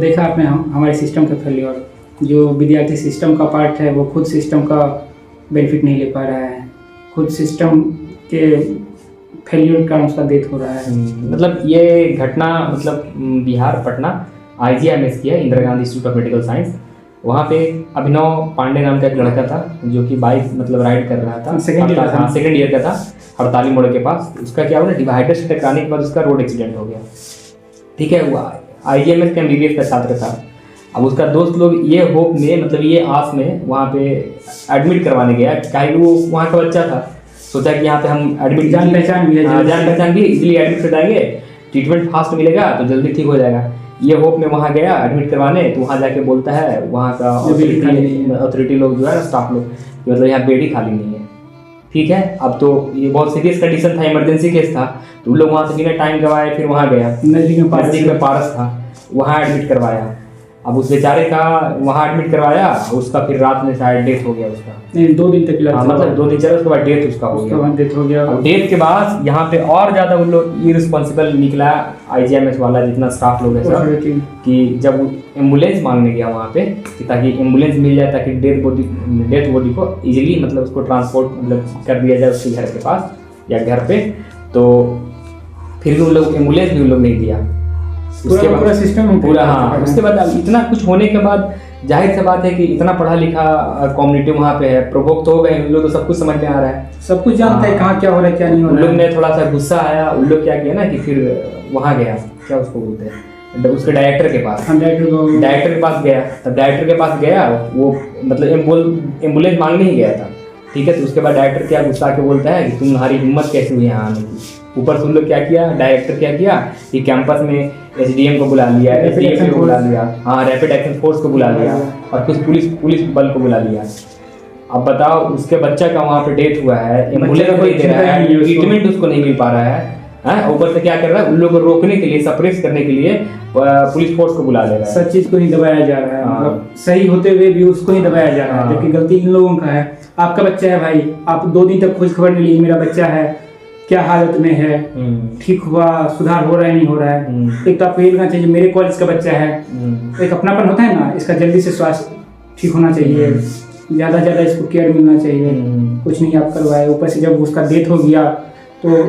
देखा आपने हमारे सिस्टम का फेलियर, जो विद्यार्थी सिस्टम का पार्ट है वो खुद सिस्टम का बेनिफिट नहीं ले पा रहा है, खुद सिस्टम के फेलियर कारण उसका डेथ हो रहा है। मतलब ये घटना मतलब बिहार पटना IGMS की है, Indira Gandhi institute of medical science. वहाँ पे अभिनव पांडे नाम का एक लड़का था जो कि बाइक मतलब राइड कर रहा था, सेकेंड ईयर का था, हड़ताली मोड़ के पास। उसका क्या हुआ, डिवाइडर से टकराने के बाद उसका रोड एक्सीडेंट हो गया। ठीक है, वो IGMS का MBBS का छात्र था। अब उसका दोस्त लोग ये होप में मतलब ये आस में वहाँ पे एडमिट करवाने गया, काहे वो वहाँ का बच्चा था, सोचा कि यहाँ पे हम एडमिट जान पहचान भी इजीली एडमिट कर जाएंगे, ट्रीटमेंट फास्ट मिलेगा तो जल्दी ठीक हो जाएगा। ये होप में वहाँ गया एडमिट करवाने, तो वहाँ जाके बोलता है वहाँ का अथॉरिटी लोग जो है ना, स्टाफ लोग, मतलब यहाँ बेड ही खाली नहीं है। ठीक है, अब तो ये बहुत सीरियस कंडीशन था, इमरजेंसी केस था, तो उन लोग वहाँ से बिना टाइम गवाए फिर वहाँ गया, नज़दीक में पारस था, वहाँ एडमिट करवाया। अब उस बेचारे का वहाँ एडमिट करवाया, उसका फिर रात में शायद डेथ हो गया उसका, नहीं 2 दिन तक मतलब 2 दिन चला, उसके बाद डेथ उसका हो गया। अब डेथ के बाद यहाँ पे और ज़्यादा उन लोग इररिस्पॉन्सिबल निकला IGMS वाला, जितना स्टाफ लोग है सब, कि जब एम्बुलेंस मांगने गया वहाँ पे कि ताकि एम्बुलेंस मिल जाए, ताकि डेथ बॉडी को इजीली मतलब उसको ट्रांसपोर्ट मतलब कर दिया जाए उसके घर के पास या घर पे, तो फिर भी उन लोग एम्बुलेंस भी उन लोग नहीं दिया। उसके बाद पूरा सिस्टम पूरा, हाँ, उसके बाद इतना कुछ होने के बाद जाहिर सी बात है कि इतना पढ़ा लिखा कम्युनिटी वहाँ पे है, प्रोवोक तो हो गए, उन लोग तो सब कुछ समझ में आ रहा है, सब कुछ जानता है कहाँ क्या हो रहा है क्या नहीं हो रहा है। उन लोग ने थोड़ा सा गुस्सा आया, उन लोग क्या किया ना कि फिर वहाँ गया, क्या उसको बोलते हैं, उसके डायरेक्टर के पास, डायरेक्टर के पास गया। तब डायरेक्टर के पास गया वो मतलब एम्बुलेंस मांगने ही गया था। ठीक है, तो उसके बाद डायरेक्टर क्या गुस्सा के बोलता है कि तुम्हारी हिम्मत कैसे हुई यहाँ आने की। ऊपर से उन लोग क्या किया, डायरेक्टर क्या किया कि कैंपस में SDM को बुला लिया, SDM को बुला लिया, हाँ, रैपिड एक्शन फोर्स को बुला लिया, और कुछ पुलिस बल को बुला लिया। अब बताओ, उसके बच्चा का वहाँ पे डेथ हुआ है, एम्बुलेंस नहीं दे रहा है, ट्रीटमेंट उसको नहीं मिल पा रहा है, ऊपर से क्या कर रहा है, उन लोगों को रोकने के लिए, सप्रेस करने के लिए पुलिस फोर्स को बुला ले रहा है। सब चीज को ही दबाया जा रहा है, मतलब सही होते हुए भी उसको ही दबाया जा रहा है, जबकि गलती इन लोगों का है। आपका बच्चा है भाई, आप 2 दिन तक खोज खबर नहीं ली, मेरा बच्चा है क्या हालत में है, ठीक हुआ, सुधार हो रहा है नहीं हो रहा है। एक तो आपको ये लगना चाहिए मेरे कॉलेज का बच्चा है, एक अपनापन होता है ना, इसका जल्दी से स्वास्थ्य ठीक होना चाहिए, ज़्यादा इसको केयर मिलना चाहिए, कुछ नहीं आप करवाए। ऊपर से जब उसका डेथ हो गया तो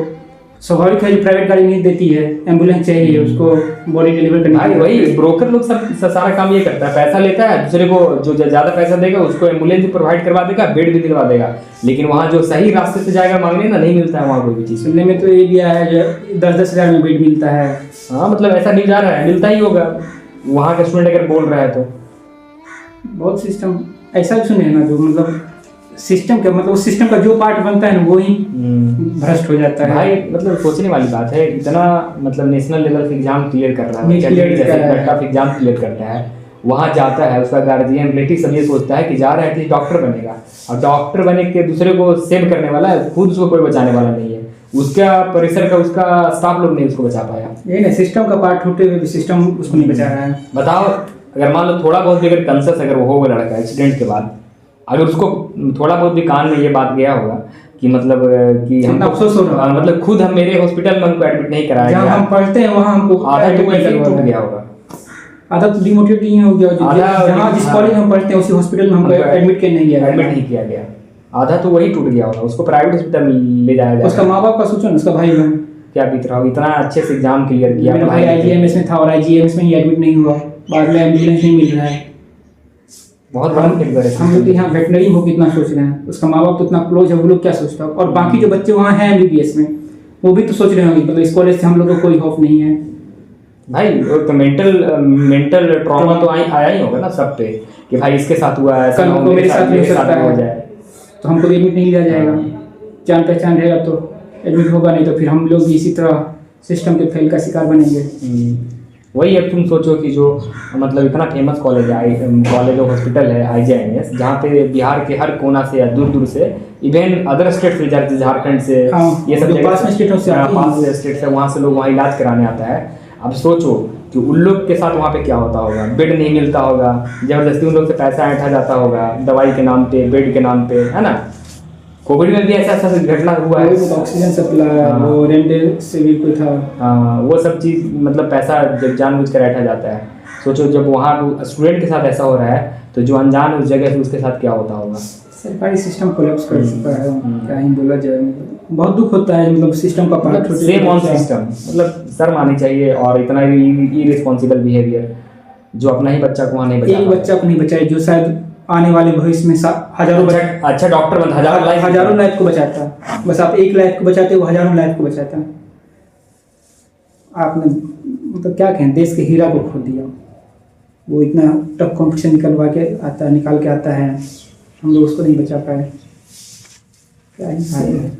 स्वाभाविक है, प्राइवेट गाड़ी नहीं देती है, एम्बुलेंस चाहिए उसको बॉडी डिलीवर करने। वही ब्रोकर लोग सब सारा काम ये करता है, पैसा लेता है, दूसरे को जो ज़्यादा पैसा देगा उसको एम्बुलेंस भी प्रोवाइड करवा देगा, बेड भी दिलवा देगा, लेकिन वहाँ जो सही रास्ते से जाएगा मांगने ना, नहीं मिलता है वहाँ कोई भी चीज़। सुनने में तो ये भी आया है जो 10-10 हज़ार में बेड मिलता है। हाँ, मतलब ऐसा नहीं जा रहा है, मिलता ही होगा, वहाँ का स्टूडेंट अगर बोल रहा है तो। बहुत सिस्टम ऐसा भी सुने ना, जो मतलब सिस्टम का मतलब उस सिस्टम का जो पार्ट बनता है ना वो ही भ्रष्ट हो जाता है भाई। मतलब सोचने वाली बात है, इतना मतलब नेशनल लेवल के एग्जाम क्लियर कर रहा है, टफ एग्जाम क्लियर करता है, वहाँ जाता है, उसका गार्जियन रिलेटिव सब ये सोचता है कि जा रहा है कि डॉक्टर बनेगा, और डॉक्टर बने के दूसरे को सेव करने वाला है, खुद उसको कोई बचाने वाला नहीं है, उसका परिसर का उसका स्टाफ लोग नहीं उसको बचा पाया। ये ना सिस्टम का पार्ट होते हुए भी सिस्टम उसको नहीं बचा रहा है। बताओ, अगर मान लो थोड़ा बहुत भी अगर कंसस अगर वो होगा लड़का एक्सीडेंट के बाद, अगर उसको थोड़ा बहुत भी कान में ये बात गया होगा कि मतलब कि हम अफसोस हो रहा है, मतलब खुद हम मेरे हॉस्पिटल में हमको एडमिट नहीं कराया गया, हम पढ़ते हैं वहाँ हमको आधा तो वैसे ही टूट गया होगा, आधा तो डिमोटिवेट ही हो गया, जहाँ जिस कॉलेज हम पढ़ते हैं उसी हॉस्पिटल में हमको एडमिट नहीं किया गया, आधा तो वही टूट गया होगा, उसको प्राइवेट हॉस्पिटल में ले जाया जाएगा। उसका माँ बाप का सोचो ना, उसका भाई बहन क्या बीत रहा हो, इतना अच्छे से एग्जाम क्लियर किया, मेरा भाई IGMS में था और IGMS में ही एडमिट नहीं हुआ, बाद में एम्बुलेंस नहीं मिल रहा है, बहुत बड़ा फेलियर है। हम लोग यहाँ वेटनरी हो कितना सोच रहे हैं, उसका माँ बाप तो इतना क्लोज है, वो लोग क्या सोचता है, और बाकी जो बच्चे वहाँ हैं MBBS में वो भी तो सोच रहे होंगे मतलब इस कॉलेज से हम लोग को कोई होप नहीं है भाई। तो मेंटल ट्रॉमा तो आया ही होगा ना सब पे कि भाई इसके साथ हुआ है, कल को मेरे साथ हो सकता है, तो हमको एडमिट नहीं लिया जाएगा, जान पहचान रहेगा तो एडमिट होगा, नहीं तो फिर हम लोग भी इसी तरह सिस्टम के फेल का शिकार बनेंगे। वही अब तुम सोचो कि जो मतलब इतना फेमस कॉलेज और हॉस्पिटल है IGMS, जहाँ पे बिहार के हर कोना से या दूर दूर से, इवन अदर स्टेट से, झारखंड से, ये सब पास स्टेट से वहाँ से लोग वहाँ इलाज कराने आता है। अब सोचो कि उन लोग के साथ वहाँ पे क्या होता होगा, बेड नहीं मिलता होगा, जबरदस्ती उन लोग से पैसा ऐंठा जाता होगा दवाई के नाम पे, बेड के नाम पे, है ना। कोविड में भी ऐसा घटना हुआ है, ऑक्सीजन सप्लाई, वो रेमडेसिविर कोई था, वो सब चीज़ मतलब पैसा जब जानबूझ कर ऐंठा जाता है। सोचो जब वहाँ स्टूडेंट के साथ ऐसा हो रहा है तो जो अनजान उस जगह से उसके साथ क्या होता होगा। सरकारी सिस्टम कोलैप्स कर चुका है, क्या ही बोला जाए। बहुत दुख होता है, मतलब सिस्टम का पार्ट मतलब सेम ऑन सिस्टम, मतलब शर्म आनी चाहिए। और इतना इररिस्पॉन्सिबल बिहेवियर जो अपना ही बच्चा को वहाँ नहीं बचा, एक बच्चा को नहीं बचाए जो शायद आने वाले भविष्य में हजारों अच्छा डॉक्टर बन हजारों लाइफ को बचाता। बस आप एक लाइफ को बचाते वो हजारों लाइफ को बचाता। आपने मतलब क्या कहें, देश के हीरा को खो दिया। वो इतना टफ कॉम्पिटिशन निकाल के आता है, हम लोग उसको नहीं बचा पाए। क्या ही है,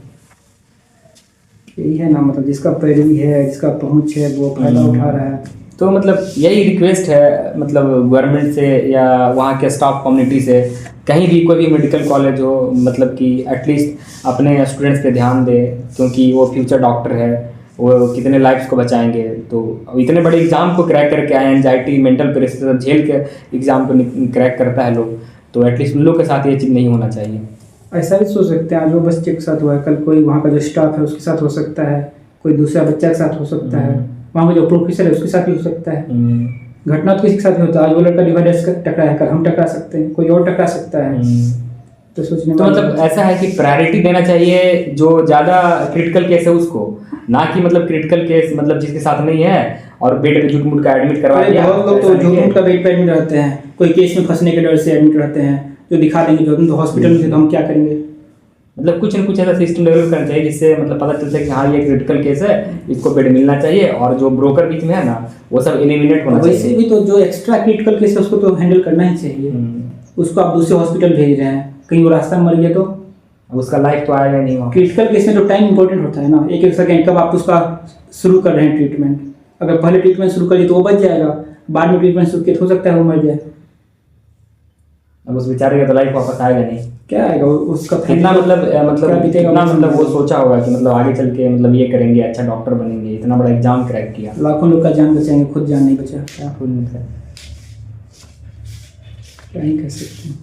यही है ना, मतलब जिसका पैरवी है, जिसका पहुंच है, वो फायदा उठा रहा है। तो मतलब यही रिक्वेस्ट है, मतलब गवर्नमेंट से या वहाँ के स्टाफ कम्युनिटी से, कहीं भी कोई भी मेडिकल कॉलेज हो, मतलब कि एटलीस्ट अपने स्टूडेंट्स पे ध्यान दे, क्योंकि वो फ्यूचर डॉक्टर है, वो कितने लाइफ्स को बचाएंगे। तो इतने बड़े एग्जाम को क्रैक करके आए, एंजाइटी मेंटल प्रेशर झेल के एग्जाम को क्रैक करता है लोग, तो एटलीस्ट उन लोग के साथ ये चीज़ नहीं होना चाहिए। ऐसा भी सोच सकते हैं, जो बच्चे के साथ हुआ है, कल कोई वहाँ का जो स्टाफ है उसके साथ हो सकता है, कोई दूसरा बच्चा के साथ हो सकता है, वहाँ का जो प्रोफेसर है उसके साथ भी हो सकता है। घटना तो किसी के साथ भी होता है। आज वो लड़का डिवाइडर्स टकरा है, कल हम टकरा सकते हैं, कोई और टकरा सकता है। तो सोचने तो मतलब ऐसा है कि प्रायोरिटी देना चाहिए जो ज़्यादा क्रिटिकल केस है उसको, ना कि मतलब क्रिटिकल केस मतलब जिसके साथ नहीं है और बेड पे झूठ-मूठ का एडमिट करवा दिया। बहुत लोग तो झूठ-मूठ का बेड पे एडमिट रहते हैं, कोई केस में फंसने के डर से एडमिट रहते हैं, जो दिखा देंगे जो तो हॉस्पिटल में तो हम क्या करेंगे। मतलब कुछ न कुछ ऐसा सिस्टम डेवलप करना चाहिए जिससे मतलब पता चल सके कि हाँ ये क्रिटिकल केस है, इसको बेड मिलना चाहिए, और जो ब्रोकर बीच में है ना वो सब एलिमिनेट होना चाहिए। वैसे भी तो जो एक्स्ट्रा क्रिटिकल केस है उसको तो हैंडल करना ही चाहिए। उसको आप दूसरे हॉस्पिटल भेज रहे हैं, कहीं वो रास्ता में मर गया तो उसका लाइफ तो आएगा नहीं। क्रिटिकल केस में तो टाइम इंपॉर्टेंट होता है ना, एक एक सेकेंड कब आप उसका शुरू कर रहे हैं ट्रीटमेंट। अगर पहले ट्रीटमेंट शुरू करिए तो वो बच जाएगा, बाद में ट्रीटमेंट शुरू किया तो हो सकता है वो मर जाए। अब उस बेचारे का तो लाइफ वापस आएगा नहीं। क्या आएगा उसका, कितना मतलब कितना मतलब वो सोचा होगा कि मतलब आगे चल के मतलब ये करेंगे, अच्छा डॉक्टर बनेंगे, इतना बड़ा एग्जाम क्रैक किया, लाखों लोग का जान बचाएंगे, खुद जान नहीं बचा। क्या ही कह सकते हैं।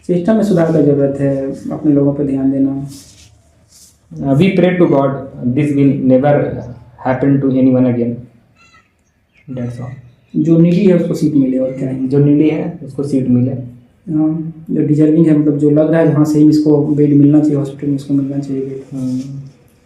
सिस्टम में सुधार का जरूरत है, अपने लोगों पर ध्यान देना। We pray to God this will never happen to anyone again, that's all. जो नीडी है उसको सीट मिले, और क्या है, जो नीडी है उसको सीट मिले। जो डिजर्विंग है, मतलब जो लग रहा है जहाँ सही इसको बेड मिलना चाहिए, हॉस्पिटल में इसको मिलना चाहिए बेड।